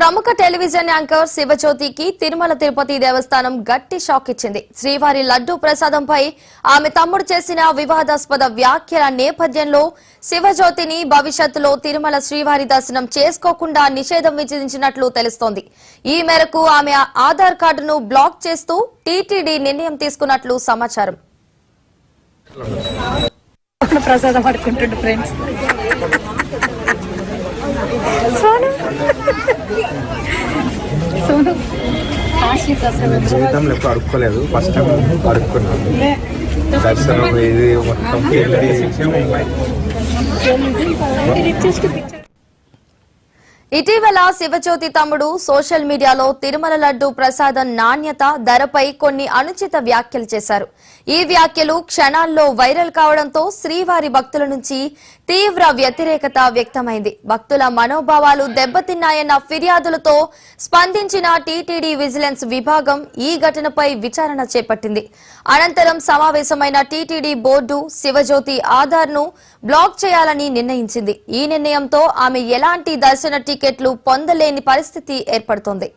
ప్రముఖ television anchor శివజ్యోతికి Tirumala Tirupati దేవస్థానం గట్టి shock ఇచ్చింది. శ్రీవారి లడ్డూ ప్రసాదంపై ఆమె తమ్ముడు చేసిన వివాదాస్పద వ్యాఖ్యల నేపథ్యంలో శివజ్యోతిని భవిష్యత్తులో తిరుమల శ్రీవారి దర్శనం చేసుకోకుండా నిషేధం విధించినట్లు తెలుస్తోంది. ఈ మేరకు ఆమె ఆధార్ కార్డును బ్లాక్ చేస్తూ టీటీడీ నిర్ణయం తీసుకున్నట్లు సమాచారం. ప్రసాదం పడుకుంటుండు ఫ్రెండ్స్. జీవితంలో ఎప్పుడు అడుక్కోలేదు, ఫస్ట్ టైం అడుక్కున్నాను. దర్శనం ఇది మొత్తం ఇటీవల శివజ్యోతి తమ్ముడు సోషల్ మీడియాలో తిరుమల లడ్డు ప్రసాదం నాణ్యత, ధరపై కొన్ని అనుచిత వ్యాఖ్యలు చేశారు. ఈ వ్యాఖ్యలు క్షణాల్లో వైరల్ కావడంతో శ్రీవారి భక్తుల నుంచి తీవ్ర వ్యతిరేకత వ్యక్తమైంది. భక్తుల మనోభావాలు దెబ్బతిన్నాయన్న ఫిర్యాదులతో స్పందించిన టీటీడీ విజిలెన్స్ విభాగం ఈ ఘటనపై విచారణ చేపట్టింది. అనంతరం సమావేశమైన టీటీడీ బోర్డు శివజ్యోతి ఆధార్ను బ్లాక్ చేయాలని నిర్ణయించింది. ఈ నిర్ణయంతో ఆమె ఎలాంటి దర్శన టికెట్లు పొందలేని పరిస్థితి ఏర్పడుతోంది.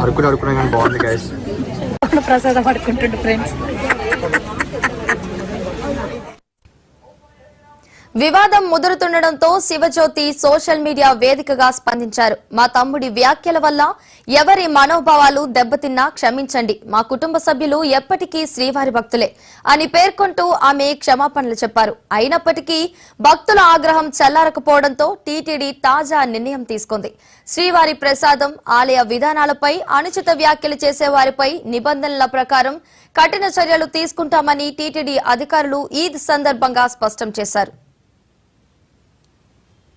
అడుక్కునే కానీ బాగుంది గైస్. ప్రసాదం పడుకుంటుండు ఫ్రెండ్స్. వివాదం ముదురుతుండటంతో శివజ్యోతి సోషల్ మీడియా వేదికగా స్పందించారు. మా తమ్ముడి వ్యాఖ్యల వల్ల ఎవరి మనోభావాలు దెబ్బతిన్నా క్షమించండి. మా కుటుంబ సభ్యులు ఎప్పటికీ శ్రీవారి భక్తులే అని పేర్కొంటూ ఆమె క్షమాపణలు చెప్పారు. అయినప్పటికీ భక్తుల ఆగ్రహం చల్లారకపోవడంతో టీటీడీ తాజా నిర్ణయం తీసుకుంది. శ్రీవారి ప్రసాదం, ఆలయ విధానాలపై అనుచిత వ్యాఖ్యలు చేసే వారిపై నిబంధనల ప్రకారం కఠిన చర్యలు తీసుకుంటామని టీటీడీ అధికారులు ఈ సందర్భంగా స్పష్టం చేశారు.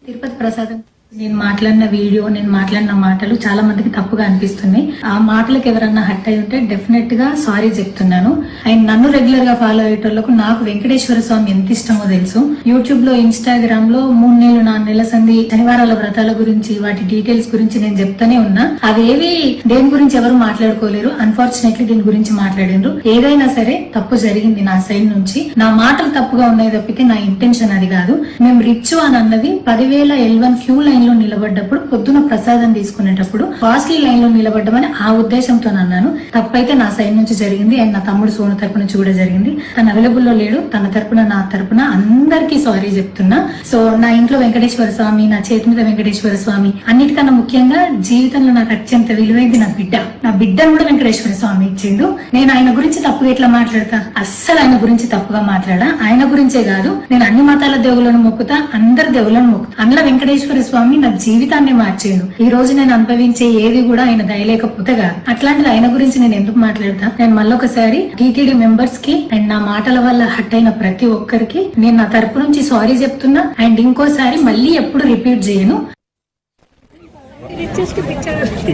తిరుపతి ప్రసాదం నేను మాట్లాడిన వీడియో, నేను మాట్లాడిన మాటలు చాలా మందికి తప్పుగా అనిపిస్తున్నాయి. ఆ మాటలకు ఎవరన్నా హట్ అయి ఉంటే డెఫినెట్ గా సారీ చెప్తున్నాను. అండ్ నన్ను రెగ్యులర్ గా ఫాలో అయ్యేటోళ్లకు నాకు వెంకటేశ్వర స్వామి ఎంత ఇష్టమో తెలుసు. యూట్యూబ్ లో, ఇన్స్టాగ్రామ్ లో 3 నెలలు 4 నెలల సంధి శనివారాల వ్రతాల గురించి, వాటి డీటెయిల్స్ గురించి నేను చెప్తానే ఉన్నా. అవేవి దేని గురించి ఎవరు మాట్లాడుకోలేరు. అన్ఫార్చునేట్లీ దీని గురించి మాట్లాడిండ్రు. ఏదైనా సరే తప్పు జరిగింది నా సైడ్ నుంచి. నా మాటలు తప్పుగా ఉన్నాయి తప్పితే నా ఇంటెన్షన్ అది కాదు. మేము రిచ్ అని అన్నది 10,000 L1 క్యూ లైన్ లో నిలబడ్డప్పుడు, పొద్దున ప్రసాదం తీసుకునేటప్పుడు కాస్ట్లీ లైన్ లో నిలబడ్డమని ఆ ఉద్దేశంతో అన్నాను. తప్పైతే నా సైడ్ నుంచి జరిగింది. అండ్ నా తమ్ముడు సోను తరపు నుంచి కూడా జరిగింది. తను అవైలబుల్ లో లేడు. తన తరపున, నా తరపున అందరికీ సారీ చెప్తున్నా. సో నా ఇంట్లో వెంకటేశ్వర స్వామి, నా చేతి మీద వెంకటేశ్వర స్వామి, అన్నిటికన్నా ముఖ్యంగా జీవితంలో నాకు అత్యంత విలువైంది నా బిడ్డ. నా బిడ్డను కూడా వెంకటేశ్వర స్వామి ఇచ్చిండు. నేను ఆయన గురించి తప్పుగా ఎట్లా మాట్లాడతా? అస్సలు ఆయన గురించి తప్పుగా మాట్లాడా. ఆయన గురించే కాదు, నేను అన్ని మతాల దేవులను మొక్కుతా, అందరి దేవులను మొక్కుతా. అందులో వెంకటేశ్వర స్వామి నా జీవితాన్ని మార్చేడు. ఈ రోజు నేను అనుభవించే ఏది కూడా ఆయన దయలేకపోతేగా. అట్లాంటిది ఆయన గురించి నేను ఎందుకు మాట్లాడతా? నేను మళ్ళొకసారి టీటీడీ మెంబర్స్ కి అండ్ నా మాటల వల్ల హట్ అయిన ప్రతి ఒక్కరికి నేను నా తరపు నుంచి సారీ చెప్తున్నా. అండ్ ఇంకోసారి మళ్ళీ ఎప్పుడు రిపీట్ చేయను.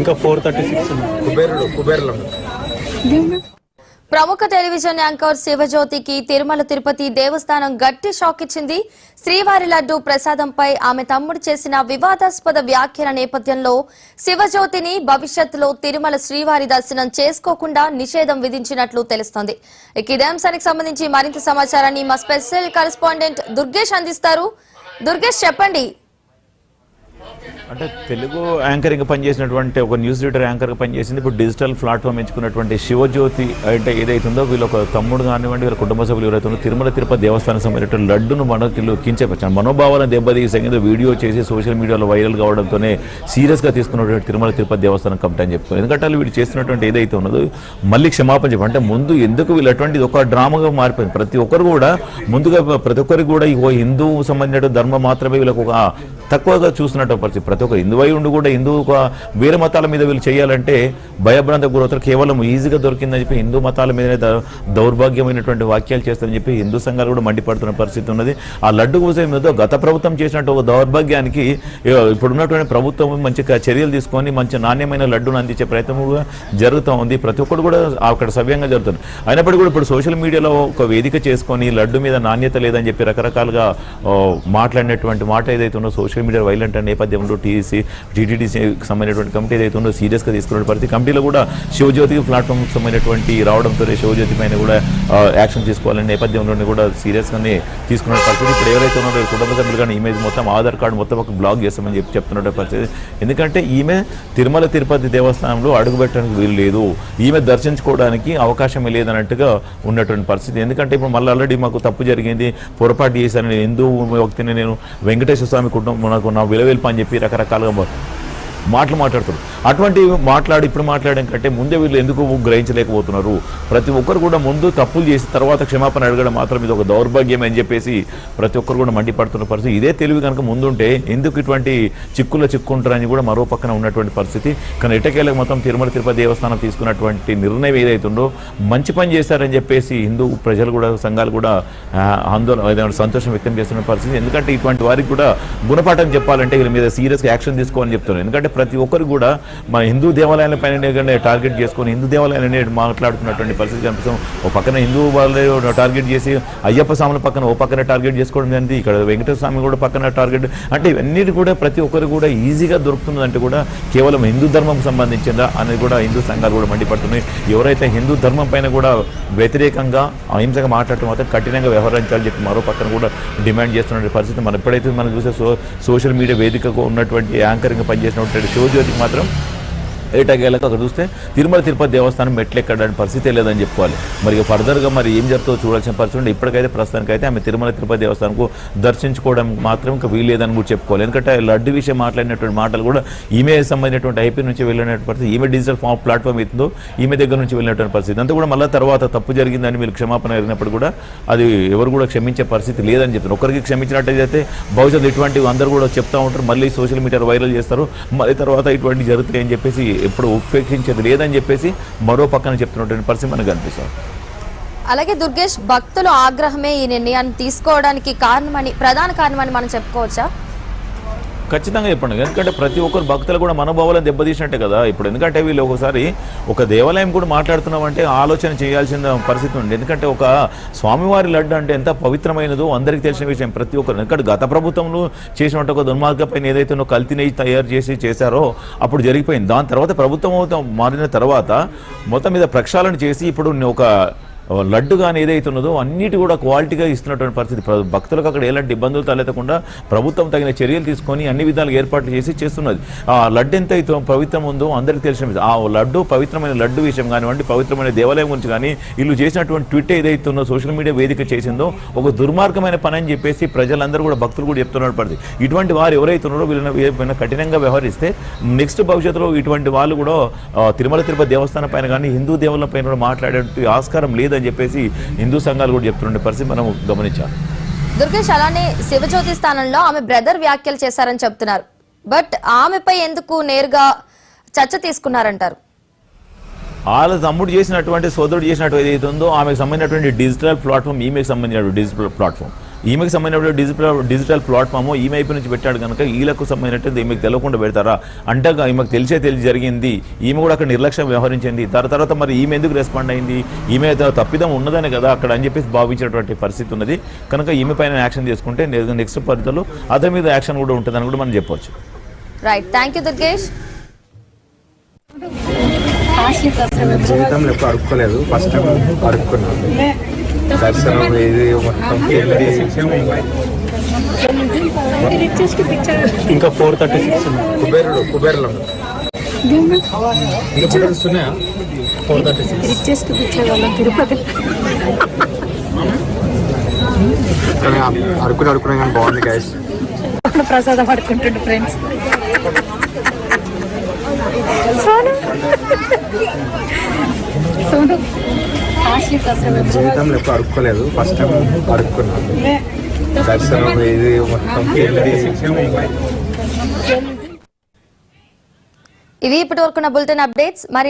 ఇంకా 436 కుబేరులో ప్రముఖ టెలివిజన్ యాంకర్ శివజ్యోతికి తిరుమల తిరుపతి దేవస్థానం గట్టి షాక్ ఇచ్చింది. శ్రీవారి లడ్డు ప్రసాదంపై ఆమె తమ్ముడు చేసిన వివాదాస్పద వ్యాఖ్యల నేపథ్యంలో శివజ్యోతిని భవిష్యత్తులో తిరుమల శ్రీవారి దర్శనం చేసుకోకుండా నిషేధం విధించినట్లు తెలుస్తోంది. ఇదే అంశానికి సంబంధించి మరింత సమాచారాన్ని మా స్పెషల్ కరెస్పాండెంట్ దుర్గేష్ అందిస్తారు. దుర్గేష్, చెప్పండి. అంటే తెలుగు యాంకరింగ్ పనిచేసినటువంటి ఒక న్యూస్ రీడర్ యాంకర్గా పనిచేసింది. ఇప్పుడు డిజిటల్ ప్లాట్ఫామ్ ఎంచుకున్నటువంటి శివజ్యోతి అంటే ఏదైతుందో, వీళ్ళు ఒక తమ్ముడు కానివ్వండి, వీళ్ళ కుటుంబ సభ్యులు ఎవరైతుందో తిరుమల తిరుపతి దేవస్థానం సంబంధించిన లడ్డును మనకి కించపరిచారు. మనోభావాలను దెబ్బతీసే వీడియో చేసి సోషల్ మీడియాలో వైరల్ కావడంతోనే సీరియస్గా తీసుకున్నటువంటి తిరుమల తిరుపతి దేవస్థానం కమిటీ అని చెప్పుకోవాలి. ఎందుకంటే వాళ్ళు వీళ్ళు చేస్తున్నటువంటి ఏదైతే ఉన్నదో మళ్ళీ క్షమాపణ చెప్పి, అంటే ముందు ఎందుకు వీళ్ళు అటువంటిది ఒక డ్రామాగా మారిపోయింది. ప్రతి ఒక్కరు కూడా ముందుగా ప్రతి ఒక్కరికి కూడా ఈ హిందూ సంబంధించిన ధర్మం మాత్రమే వీళ్ళకు ఒక తక్కువగా చూస్తున్నట్టు పరిస్థితి. ప్రతి ఒక్క హిందువై ఉండి కూడా హిందూ వేరే మతాల మీద వీళ్ళు చేయాలంటే భయభ్రాంతకు గురవుతారు. కేవలం ఈజీగా దొరికిందని చెప్పి హిందూ మతాల మీదనే దౌర్భాగ్యమైనటువంటి వాక్యాలు చేస్తారని చెప్పి హిందూ సంఘాలు కూడా మండిపడుతున్న పరిస్థితి ఉన్నది. ఆ లడ్డు కోసం మీద గత ప్రభుత్వం చేసినట్టు ఒక దౌర్భాగ్యానికి ఇప్పుడున్నటువంటి ప్రభుత్వం మంచి చర్యలు తీసుకొని మంచి నాణ్యమైన లడ్డును అందించే ప్రయత్నం కూడా జరుగుతూ ఉంది. ప్రతి ఒక్కరు కూడా అక్కడ సవ్యంగా జరుగుతుంది. అయినప్పటికీ కూడా ఇప్పుడు సోషల్ మీడియాలో ఒక వేదిక చేసుకొని లడ్డు మీద నాణ్యత లేదని చెప్పి రకరకాలుగా మాట్లాడినటువంటి మాట ఏదైతే ఉన్నో సోషల్ మీడియా వైలెంట్ నేపథ్యంలో టీటీడీసీకి సంబంధించినటువంటి కమిటీ ఏదైతే ఉందో సీరియస్గా తీసుకున్న పరిస్థితి. కమిటీలో కూడా శివజ్యోతి ప్లాట్ఫామ్కి సంబంధించినటువంటి రావడంతో శివజ్యోతి పైన కూడా యాక్షన్ తీసుకోవాలనే నేపథ్యంలో కూడా సీరియస్గానే తీసుకున్న పరిస్థితి. ఇప్పుడు ఎవరైతే ఉన్నారో కుటుంబ సభ్యులు కానీ ఈమె మొత్తం ఆధార్ కార్డు మొత్తం ఒక బ్లాక్ చేస్తామని చెప్తున్న పరిస్థితి. ఎందుకంటే ఈమె తిరుమల తిరుపతి దేవస్థానంలో అడుగుపెట్టడానికి వీలు లేదు, ఈమె దర్శించుకోవడానికి అవకాశమే లేదన్నట్టుగా ఉన్నటువంటి పరిస్థితి. ఎందుకంటే ఇప్పుడు మళ్ళీ ఆల్రెడీ మాకు తప్పు జరిగింది, పొరపాటు చేశాను, నేను హిందూ వ్యక్తిని, నేను వెంకటేశ్వర స్వామి కుటుంబం నాకు నా విలువెల్ప అని చెప్పి రకరకాలుగా మాట్లాడుతారు. అటువంటి ఇప్పుడు మాట్లాడడం కంటే ముందే వీళ్ళు ఎందుకు గ్రహించలేకపోతున్నారు? ప్రతి ఒక్కరు కూడా ముందు తప్పులు చేసి తర్వాత క్షమాపణ అడగడం మాత్రం ఇది ఒక దౌర్భాగ్యం అని చెప్పేసి ప్రతి ఒక్కరు కూడా మండిపడుతున్న పరిస్థితి. ఇదే తెలివి కనుక ముందుంటే ఎందుకు ఇటువంటి చిక్కుంటారని కూడా మరో పక్కన ఉన్నటువంటి పరిస్థితి. కానీ ఎటకేలకు మొత్తం తిరుమల తిరుపతి దేవస్థానం తీసుకున్నటువంటి నిర్ణయం ఏదైతుందో మంచి పని చేశారని చెప్పేసి హిందూ ప్రజలు కూడా సంఘాలు కూడా ఆందోళన సంతోషం వ్యక్తం చేస్తున్న పరిస్థితి. ఎందుకంటే ఇటువంటి వారికి కూడా గుణపాఠం చెప్పాలంటే వీళ్ళ మీద సీరియస్గా యాక్షన్ తీసుకోవాలని చెప్తున్నారు. ఎందుకంటే ప్రతి ఒక్కరు కూడా మన హిందూ దేవాలయాల పైన టార్గెట్ చేసుకొని హిందూ దేవాలయాలనే మాట్లాడుతున్నటువంటి పరిస్థితి కనిపిస్తాం. ఓ పక్కన హిందూ వాళ్ళు టార్గెట్ చేసి అయ్యప్ప స్వాముల పక్కన ఓ పక్కన టార్గెట్ చేసుకోవడం జరిగింది, ఇక్కడ వెంకటేశ్వర స్వామి కూడా పక్కన టార్గెట్. అంటే ఇవన్నీ కూడా ప్రతి ఒక్కరు కూడా ఈజీగా దొరుకుతుందంటే కూడా కేవలం హిందూ ధర్మం సంబంధించిందా అనేది కూడా హిందూ సంఘాలు కూడా మండిపడుతున్నాయి. ఎవరైతే హిందూ ధర్మం పైన కూడా వ్యతిరేకంగా అహింసగా మాట్లాడటం మాత్రం కఠినంగా వ్యవహరించాలని చెప్పి మరో పక్కన కూడా డిమాండ్ చేస్తున్న పరిస్థితి. మనం ఎప్పుడైతే మనం చూసే సోషల్ మీడియా వేదికగా ఉన్నటువంటి యాంకరింగ్ పనిచేసినటువంటి శివజ్యోతికి మాత్రం ఏటాగేలకు అక్కడ చూస్తే తిరుమల తిరుపతి దేవస్థానం మెట్లు ఎక్కడానికి పరిస్థితి లేదని చెప్పుకోవాలి. మరి ఫర్దర్గా మరి ఏం జరుగుతుందో చూడాల్సిన పరిస్థితి ఉంటే ఇప్పటికైతే ప్రస్తుతానికైతే ఆమె తిరుమల తిరుపతి దేవస్థానంకు దర్శించుకోవడం మాత్రం ఇంకా వీలేదని కూడా చెప్పుకోవాలి. ఎందుకంటే లడ్డు విషయం మాట్లాడినటువంటి మాటలు కూడా ఈమె సంబంధించినటువంటి ఐపీ నుంచి వెళ్ళినటువంటి పరిస్థితి, ఈమె డిజిటల్ ప్లాట్ఫామ్ అవుతుందో ఈమె దగ్గర నుంచి వెళ్ళినటువంటి పరిస్థితి అంతా కూడా మళ్ళీ తర్వాత తప్పు జరిగిందని వీళ్ళు క్షమాపణ అడిగినప్పుడు కూడా అది ఎవరు కూడా క్షమించే పరిస్థితి లేదని చెప్తున్నారు. ఒకరికి క్షమించినట్టయితే భవిష్యత్తు ఇటువంటివి అందరూ కూడా చెప్తా ఉంటారు, మళ్ళీ సోషల్ మీడియాలో వైరల్ చేస్తారు, మళ్ళీ తర్వాత ఇటువంటి జరుగుతాయని చెప్పేసి ఎప్పుడు ఉపేక్షించేది లేదని చెప్పేసి మరో పక్కన చెప్తున్నటువంటి పరిస్థితి మనకు కనిపిస్తుంది. అలాగే దుర్గేష్, భక్తుల ఆగ్రహమే ఈ నిర్ణయాన్ని తీసుకోవడానికి ప్రధాన కారణమని మనం చెప్పుకోవచ్చా? ఖచ్చితంగా చెప్పండి. ఎందుకంటే ప్రతి ఒక్కరు భక్తులు కూడా మనోభావాలను దెబ్బతీసినట్టే కదా ఇప్పుడు. ఎందుకంటే వీళ్ళు ఒకసారి ఒక దేవాలయం కూడా మాట్లాడుతున్నామంటే ఆలోచన చేయాల్సిన పరిస్థితి ఉంది. ఎందుకంటే ఒక స్వామివారి లడ్డు అంటే ఎంత పవిత్రమైనదో అందరికీ తెలిసిన విషయం ప్రతి ఒక్కరు. ఎందుకంటే గత ప్రభుత్వంలో చేసినట్టు ఒక దుర్మార్గ పైన ఏదైతే కల్తీ నెయ్యి తయారు చేశారో అప్పుడు జరిగిపోయింది. దాని తర్వాత ప్రభుత్వం మారిన తర్వాత మొత్తం మీద ప్రక్షాళన చేసి ఇప్పుడు ఒక లడ్డు కానీ ఏదైతే ఉన్నదో అన్నిటి కూడా క్వాలిటీగా ఇస్తున్నటువంటి పరిస్థితి. భక్తులకు అక్కడ ఎలాంటి ఇబ్బందులు తలెత్తకుండా ప్రభుత్వం తగిన చర్యలు తీసుకొని అన్ని విధాలుగా ఏర్పాట్లు చేస్తున్నది. ఆ లడ్డు ఎంత అయితే పవిత్రం ఉందో అందరికీ తెలిసిన ఆ లడ్డు పవిత్రమైన లడ్డు విషయం కానివ్వండి, పవిత్రమైన దేవాలయం గురించి కానీ వీళ్ళు చేసినటువంటి ట్విట్ ఏదైతే ఉందో సోషల్ మీడియా వేదిక చేసిందో ఒక దుర్మార్గమైన పని అని చెప్పేసి ప్రజలందరూ కూడా భక్తులు కూడా చెప్తున్నారు పరిస్థితి. ఇటువంటి వారు ఎవరైతే ఉన్నారో వీళ్ళని కఠినంగా వ్యవహరిస్తే నెక్స్ట్ భవిష్యత్తులో ఇటువంటి వాళ్ళు కూడా తిరుమల తిరుపతి దేవస్థానం పైన కానీ హిందూ దేవాలయం పైన కూడా మాట్లాడే ఆస్కారం లేదు అని చెప్పేసి హిందూ సంఘాలు కూడా చెప్తున్న పరిస్థితి మనం గమనించాలి. దుర్గేష్, అలానే శివజ్యోతి స్థానంలో ఆమె బ్రదర్ వ్యాఖ్యలు చేశారని చెప్తున్నారు. బట్ ఆమెపై ఎందుకు నేరుగా చర్చ తీసుకున్నారంటారు? వాళ్ళ తమ్ముడు చేసినటువంటి సోదరుడు చేసినటువంటి ఏదైతే ఉందో ఆమెకు సంబంధించినటువంటి డిజిటల్ ప్లాట్ఫామ్, ఈమెకు సంబంధించిన డిజిటల్ ప్లాట్ఫామ్, ఈమెకు సంబంధించిన డిజిటల్ ప్లాట్ఫామ్ ఈమె వైపు నుంచి పెట్టాడు కనుక వీళ్ళకు సంబంధించినట్టు ఈమెకు తెలియకుండా పెడతారా అంటే ఈమెకు తెలిసి జరిగింది. ఈమె కూడా అక్కడ నిర్లక్ష్యం వ్యవహరించింది. తర్వాత మరి ఈమె ఎందుకు రెస్పాండ్ అయింది, ఈమె తప్పిదం ఉన్నదని కదా అక్కడ అని చెప్పేసి భావించేటువంటి పరిస్థితి ఉన్నది. కనుక ఈమె పైన యాక్షన్ తీసుకుంటే నెక్స్ట్ పరిధిలో అతని మీద యాక్షన్ కూడా ఉంటుందని కూడా మనం చెప్పవచ్చు. Right, thank you Durgesh. జీవితంలో ఎప్పుడు అడుక్కోలేదు, ఫస్ట్ టైం అడుక్కున్నాను. దర్శనం ఇది మొత్తం ఇంకా 436 కుబేరులో ఉన్నాయా 436 అడుక్కున్నా కానీ బాగుంది గైస్. ప్రసాదం పడుకుంటుండే ఫ్రెండ్స్. జీవితంలో ఎప్పుడు అడుక్కోలేదు, ఫస్ట్ టైం అడుక్కున్నాను. దర్శనం ఇది మొత్తం ఇవి ఇప్పటి వరకు బులెటిన్ అప్డేట్స్. మరి